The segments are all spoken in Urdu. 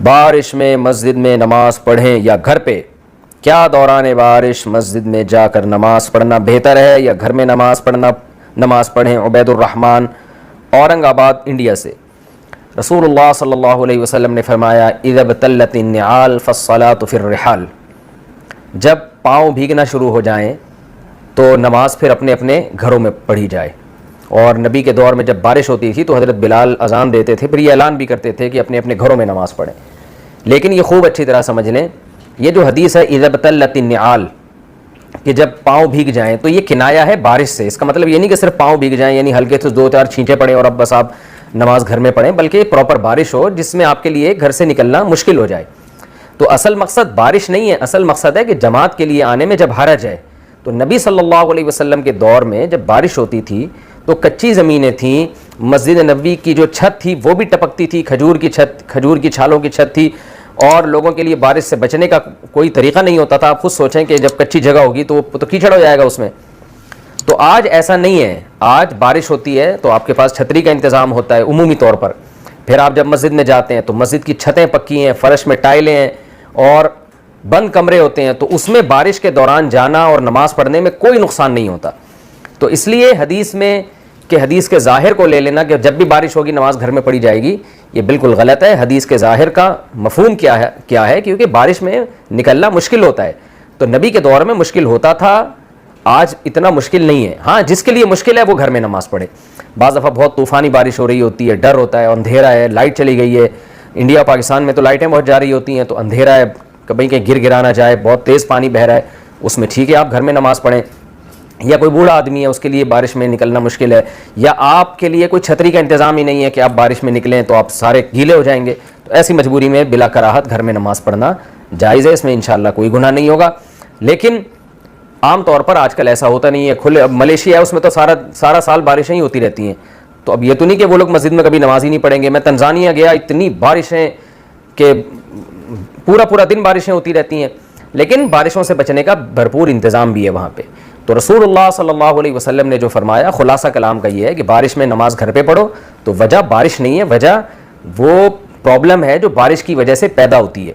بارش میں مسجد میں نماز پڑھیں یا گھر پہ؟ کیا دوران بارش مسجد میں جا کر نماز پڑھنا بہتر ہے یا گھر میں نماز پڑھیں؟ عبید الرحمن اورنگ آباد انڈیا سے۔ رسول اللہ صلی اللہ علیہ وسلم نے فرمایا اذا ابتلت النعال فالصلاة فی الرحال، جب پاؤں بھیگنا شروع ہو جائیں تو نماز پھر اپنے اپنے گھروں میں پڑھی جائے۔ اور نبی کے دور میں جب بارش ہوتی تھی تو حضرت بلال اذان دیتے تھے، پھر یہ اعلان بھی کرتے تھے کہ اپنے اپنے گھروں میں نماز پڑھیں۔ لیکن یہ خوب اچھی طرح سمجھ لیں، یہ جو حدیث ہے اذا ابتلت النعال کہ جب پاؤں بھیگ جائیں، تو یہ کنایہ ہے بارش سے۔ اس کا مطلب یہ نہیں کہ صرف پاؤں بھیگ جائیں یعنی ہلکے سے 2-4 چھینٹے پڑیں اور اب بس آپ نماز گھر میں پڑھیں، بلکہ پراپر بارش ہو جس میں آپ کے لیے گھر سے نکلنا مشکل ہو جائے۔ تو اصل مقصد بارش نہیں ہے، اصل مقصد ہے کہ جماعت کے لیے آنے میں جب حرج ہے۔ تو نبی صلی اللہ علیہ وسلم کے دور میں جب بارش ہوتی تھی تو کچی زمینیں تھیں، مسجد نبوی کی جو چھت تھی وہ بھی ٹپکتی تھی، کھجور کی چھالوں کی چھت تھی، اور لوگوں کے لیے بارش سے بچنے کا کوئی طریقہ نہیں ہوتا تھا۔ آپ خود سوچیں کہ جب کچی جگہ ہوگی تو کیچڑ ہو جائے گا اس میں۔ تو آج ایسا نہیں ہے، آج بارش ہوتی ہے تو آپ کے پاس چھتری کا انتظام ہوتا ہے عمومی طور پر۔ پھر آپ جب مسجد میں جاتے ہیں تو مسجد کی چھتیں پکی ہیں، فرش میں ٹائلیں ہیں اور بند کمرے ہوتے ہیں، تو اس میں بارش کے دوران جانا اور نماز پڑھنے میں کوئی نقصان نہیں ہوتا۔ تو اس لیے حدیث کے ظاہر کو لے لینا کہ جب بھی بارش ہوگی نماز گھر میں پڑھی جائے گی، یہ بالکل غلط ہے۔ حدیث کے ظاہر کا مفہوم کیا ہے کیونکہ بارش میں نکلنا مشکل ہوتا ہے، تو نبی کے دور میں مشکل ہوتا تھا، آج اتنا مشکل نہیں ہے۔ ہاں جس کے لیے مشکل ہے وہ گھر میں نماز پڑھے۔ بعض دفعہ بہت طوفانی بارش ہو رہی ہوتی ہے، ڈر ہوتا ہے، اندھیرا ہے، لائٹ چلی گئی ہے، انڈیا پاکستان میں تو لائٹیں بہت جا رہی ہوتی ہیں، تو اندھیرا ہے، کبھی کہیں گر نہ جائے، بہت تیز پانی بہہ رہا ہے، اس میں ٹھیک ہے آپ گھر میں نماز پڑھیں۔ یا کوئی بوڑھا آدمی ہے، اس کے لیے بارش میں نکلنا مشکل ہے، یا آپ کے لیے کوئی چھتری کا انتظام ہی نہیں ہے کہ آپ بارش میں نکلیں تو آپ سارے گیلے ہو جائیں گے، تو ایسی مجبوری میں بلا کراہت گھر میں نماز پڑھنا جائز ہے، اس میں انشاءاللہ کوئی گناہ نہیں ہوگا۔ لیکن عام طور پر آج کل ایسا ہوتا نہیں ہے۔ کھلے اب ملیشیا ہے، اس میں تو سارا سال بارشیں ہی ہوتی رہتی ہیں، تو اب یہ تو نہیں کہ وہ لوگ مسجد میں کبھی نماز ہی نہیں پڑھیں گے۔ میں تنزانیہ گیا، اتنی بارشیں کہ پورا دن بارشیں ہوتی رہتی ہیں، لیکن بارشوں سے بچنے کا بھرپور انتظام بھی ہے وہاں پہ۔ تو رسول اللہ صلی اللہ علیہ وسلم نے جو فرمایا، خلاصہ کلام کا یہ ہے کہ بارش میں نماز گھر پہ پڑھو، تو وجہ بارش نہیں ہے، وجہ وہ پرابلم ہے جو بارش کی وجہ سے پیدا ہوتی ہے۔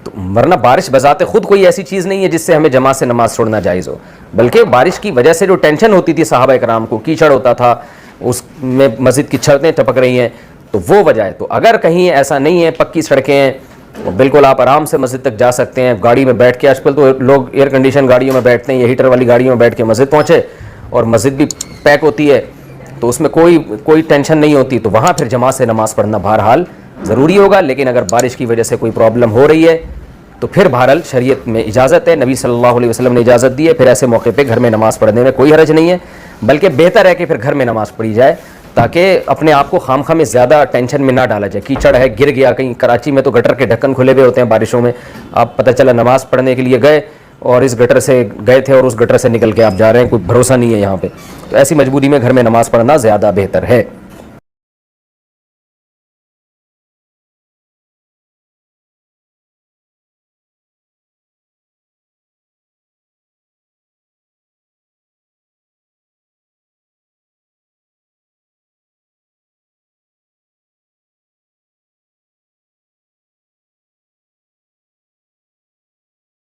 تو ورنہ بارش بذات خود کوئی ایسی چیز نہیں ہے جس سے ہمیں جماعت سے نماز چھوڑنا جائز ہو، بلکہ بارش کی وجہ سے جو ٹینشن ہوتی تھی صحابہ کرام کو، کیچڑ ہوتا تھا، اس میں مسجد کی چھتیں ٹپک رہی ہیں، تو وہ وجہ ہے۔ تو اگر کہیں ایسا نہیں ہے، پکی سڑکیں ہیں، بالکل آپ آرام سے مسجد تک جا سکتے ہیں، گاڑی میں بیٹھ کے، آج کل تو لوگ ایئر کنڈیشن گاڑیوں میں بیٹھتے ہیں یا ہیٹر والی گاڑیوں میں بیٹھ کے مسجد پہنچے، اور مسجد بھی پیک ہوتی ہے، تو اس میں کوئی ٹینشن نہیں ہوتی، تو وہاں پھر جماعت سے نماز پڑھنا بہرحال ضروری ہوگا۔ لیکن اگر بارش کی وجہ سے کوئی پرابلم ہو رہی ہے تو پھر بہرحال شریعت میں اجازت ہے، نبی صلی اللہ علیہ وسلم نے اجازت دی ہے، پھر ایسے موقع پہ گھر میں نماز پڑھنے میں کوئی حرج نہیں ہے، بلکہ بہتر ہے کہ پھر گھر میں نماز پڑھی جائے، تاکہ اپنے آپ کو خام میں زیادہ ٹینشن میں نہ ڈالا جائے۔ کیچڑ ہے، گر گیا کہیں، کراچی میں تو گٹر کے ڈھکن کھلے ہوئے ہوتے ہیں بارشوں میں، آپ پتہ چلا نماز پڑھنے کے لیے گئے اور اس گٹر سے گئے تھے اور اس گٹر سے نکل کے آپ جا رہے ہیں، کوئی بھروسہ نہیں ہے یہاں پہ، تو ایسی مجبوری میں گھر میں نماز پڑھنا زیادہ بہتر ہے۔